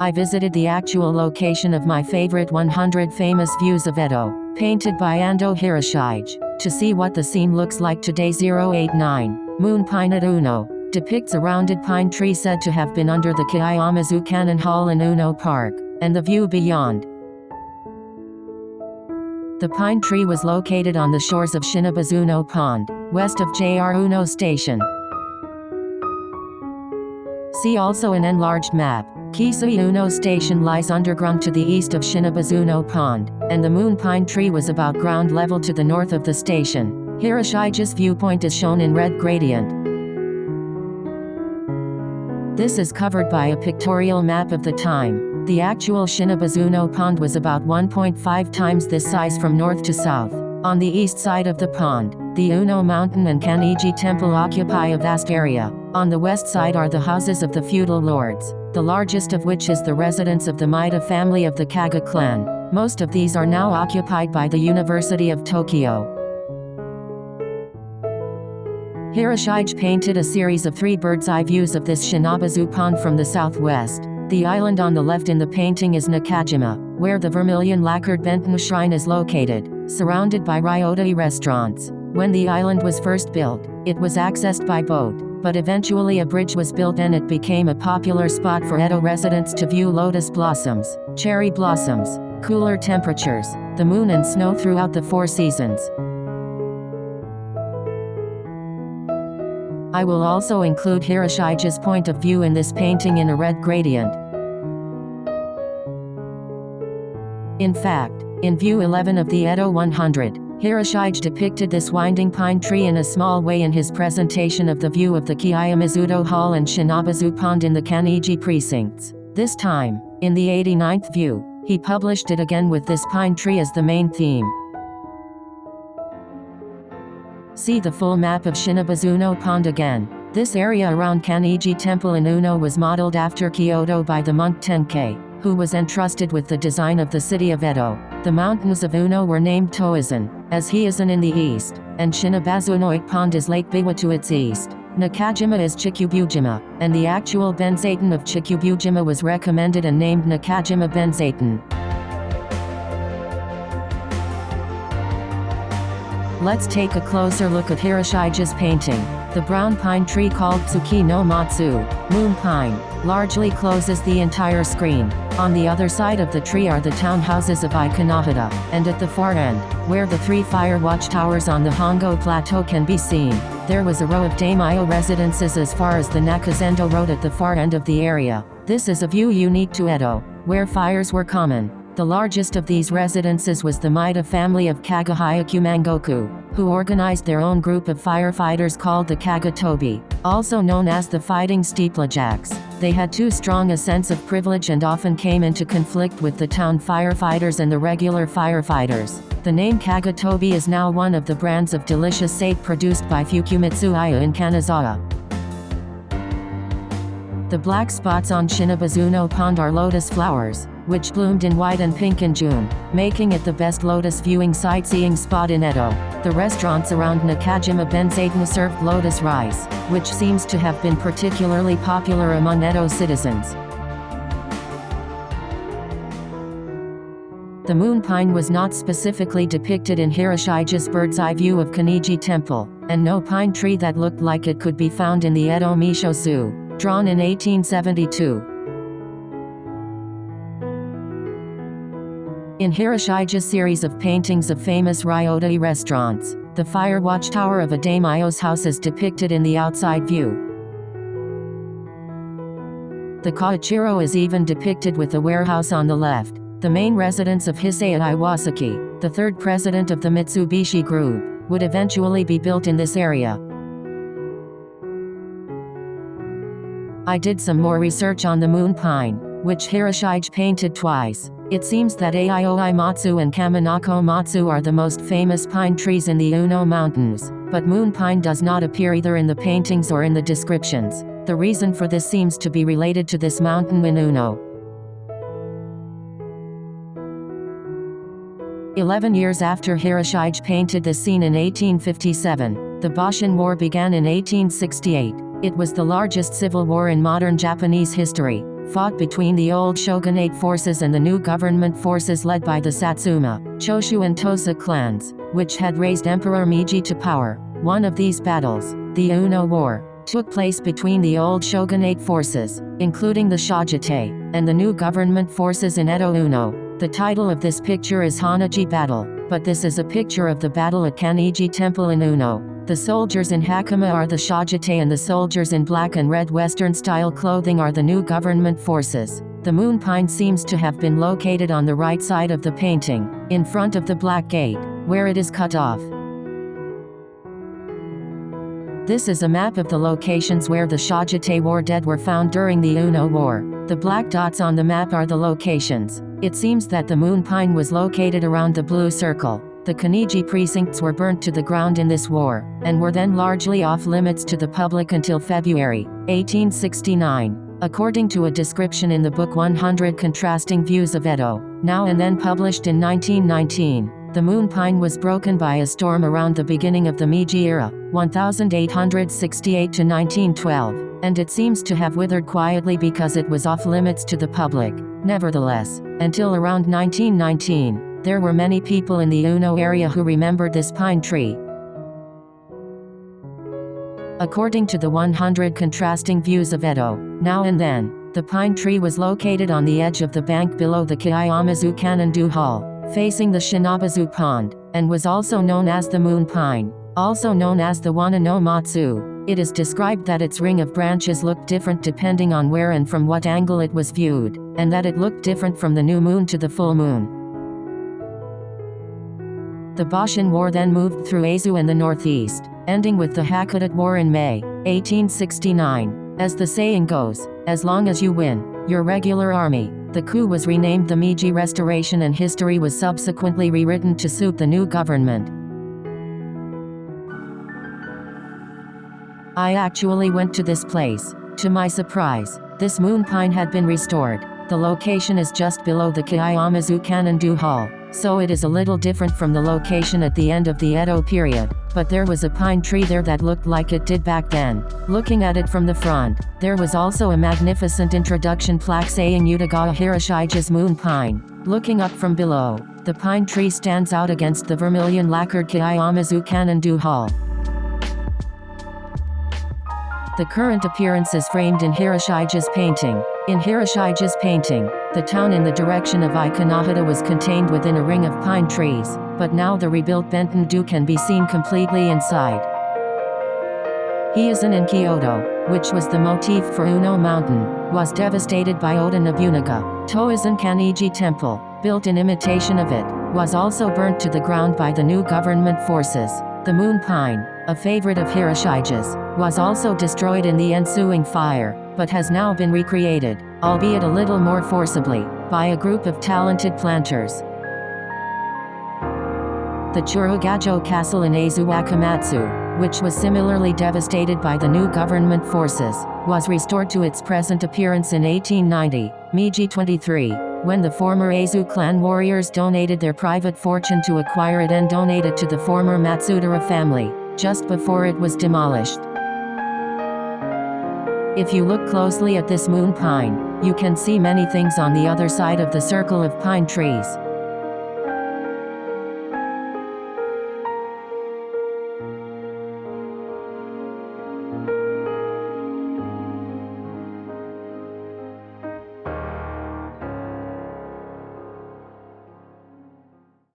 I visited the actual location of my favorite 100 famous views of Edo, painted by Ando Hiroshige, to see what the scene looks like today. 089, Moon Pine at Ueno, depicts a rounded pine tree said to have been under the Kiyomizu Kannon Hall in Ueno Park, and the view beyond. The pine tree was located on the shores of Shinobazuno Pond, west of JR Ueno Station. See also an enlarged map. Kiyomizu Ueno Station lies underground to the east of Shinobazuno Pond, and the moon pine tree was about ground level to the north of the station. Hiroshige's viewpoint is shown in red gradient. This is covered by a pictorial map of the time. The actual Shinobazuno Pond was about 1.5 times this size from north to south. On the east side of the pond, the Ueno Mountain and Kan-eiji Temple occupy a vast area. On the west side are the houses of the feudal lords, the largest of which is the residence of the Maeda family of the Kaga clan. Most of these are now occupied by the University of Tokyo. Hiroshige painted a series of 3 bird's-eye views of this Shinobazuno Pond from the southwest. The island on the left in the painting is Nakajima, where the vermilion lacquered Benten shrine is located, surrounded by ryotei restaurants. When the island was first built, it was accessed by boat, but eventually a bridge was built and it became a popular spot for Edo residents to view lotus blossoms, cherry blossoms, cooler temperatures, the moon and snow throughout the 4 seasons. I will also include Hiroshige's point of view in this painting in a red gradient. In fact, in view 11 of the Edo 100, Hiroshige depicted this winding pine tree in a small way in his presentation of the view of the Kiyomizu Hall and Shinobazuno Pond in the Kan-eiji precincts. This time, in the 89th view, he published it again with this pine tree as the main theme. See the full map of Shinobazuno Pond again. This area around Kan-eiji Temple in Ueno was modeled after Kyoto by the monk Tenkei, who was entrusted with the design of the city of Edo. The mountains of Ueno were named Toizan, as Hiezan in the east, and Shinobazuno Pond is Lake Biwa to its east. Nakajima is Chikubujima, and the actual Benzaiten of Chikubujima was recommended and named Nakajima Benzaiten. Let's take a closer look at Hiroshige's painting. The brown pine tree called Tsuki no Matsu, moon pine, largely closes the entire screen. On the other side of the tree are the townhouses of Ikanahata, and at the far end, where the 3 fire watchtowers on the Hongo Plateau can be seen, there was a row of daimyo residences as far as the Nakazendo Road at the far end of the area. This is a view unique to Edo, where fires were common. The largest of these residences was the Maeda family of Kaga Hyakumangoku, who organized their own group of firefighters called the Kaga Tobi, also known as the Fighting Steeplejacks. They had too strong a sense of privilege and often came into conflict with the town firefighters and the regular firefighters. The name Kaga Tobi is now one of the brands of delicious sake produced by Fukumitsu Aya in Kanazawa. The black spots on Shinobazuno Pond are lotus flowers, which bloomed in white and pink in June, making it the best lotus viewing sightseeing spot in Edo. The restaurants around Nakajima Benzaiten served lotus rice, which seems to have been particularly popular among Edo citizens. The moon pine was not specifically depicted in Hiroshige's bird's-eye view of Kan-eiji Temple, and no pine tree that looked like it could be found in the Edo Mishosu, drawn in 1872. In Hiroshige's series of paintings of famous ryotei restaurants, the fire watchtower of a daimyo's house is depicted in the outside view. The Koichiro is even depicted with a warehouse on the left, the main residence of Hisei Iwasaki, the 3rd president of the Mitsubishi Group, would eventually be built in this area. I did some more research on the moon pine, which Hiroshige painted twice. It seems that Aioi Matsu and Kaminako Matsu are the most famous pine trees in the Ueno Mountains, but moon pine does not appear either in the paintings or in the descriptions. The reason for this seems to be related to this mountain in Ueno. 11 years after Hiroshige painted this scene in 1857, the Boshin War began in 1868. It was the largest civil war in modern Japanese history. fought between the old shogunate forces and the new government forces led by the Satsuma, Choshu and Tosa clans, which had raised Emperor Meiji to power. One of these battles, the Ueno War, took place between the old shogunate forces, including the Shogite, and the new government forces in Edo Ueno. The title of this picture is Hanaji Battle, but this is a picture of the battle at Kan-eiji Temple in Ueno. The soldiers in hakama are the Shogite and the soldiers in black and red Western-style clothing are the new government forces. The moon pine seems to have been located on the right side of the painting, in front of the black gate, where it is cut off. This is a map of the locations where the Shogite war dead were found during the Ueno War. The black dots on the map are the locations. It seems that the moon pine was located around the blue circle. The Kan-eiji precincts were burnt to the ground in this war, and were then largely off limits to the public until February 1869. According to a description in the book 100 Contrasting Views of Edo, now and then published in 1919, the moon pine was broken by a storm around the beginning of the Meiji era, 1868 to 1912, and it seems to have withered quietly because it was off limits to the public. Nevertheless, until around 1919, there were many people in the Ueno area who remembered this pine tree. According to the 100 Contrasting Views of Edo, now and then, the pine tree was located on the edge of the bank below the Kiyomizu Kannon Hall, facing the Shinobazuno Pond, and was also known as the moon pine, also known as the Wana no Matsu. It is described that its ring of branches looked different depending on where and from what angle it was viewed, and that it looked different from the new moon to the full moon. The Boshin War then moved through Aizu and the northeast, ending with the Hakodate War in May 1869. As the saying goes, as long as you win your regular army. The coup was renamed the Meiji Restoration and history was subsequently rewritten to suit the new government. I actually went to this place. To my surprise, this moon pine had been restored. The location is just below the Kiyomizu Kannon Hall, so it is a little different from the location at the end of the Edo period, but there was a pine tree there that looked like it did back then. Looking at it from the front, there was also a magnificent introduction plaque saying Ando Hiroshige's moon pine. Looking up from below, the pine tree stands out against the vermilion lacquered Kiyomizu Kannon Hall. The current appearance is framed in Hiroshige's painting. In Hiroshige's painting, the town in the direction of Ikanahata was contained within a ring of pine trees, but now the rebuilt Benten-do can be seen completely inside. Hiezan in Kyoto, which was the motif for Ueno Mountain, was devastated by Oda Nobunaga. Toizan Kan-eiji Temple, built in imitation of it, was also burnt to the ground by the new government forces. The moon pine, a favorite of Hiroshige's, was also destroyed in the ensuing fire, but has now been recreated, albeit a little more forcibly, by a group of talented planters. The Churugajo Castle in Aizu Wakamatsu, which was similarly devastated by the new government forces, was restored to its present appearance in 1890, Meiji 23, when the former Aizu clan warriors donated their private fortune to acquire it and donate it to the former Matsudara family, just before it was demolished. If you look closely at this moon pine, you can see many things on the other side of the circle of pine trees.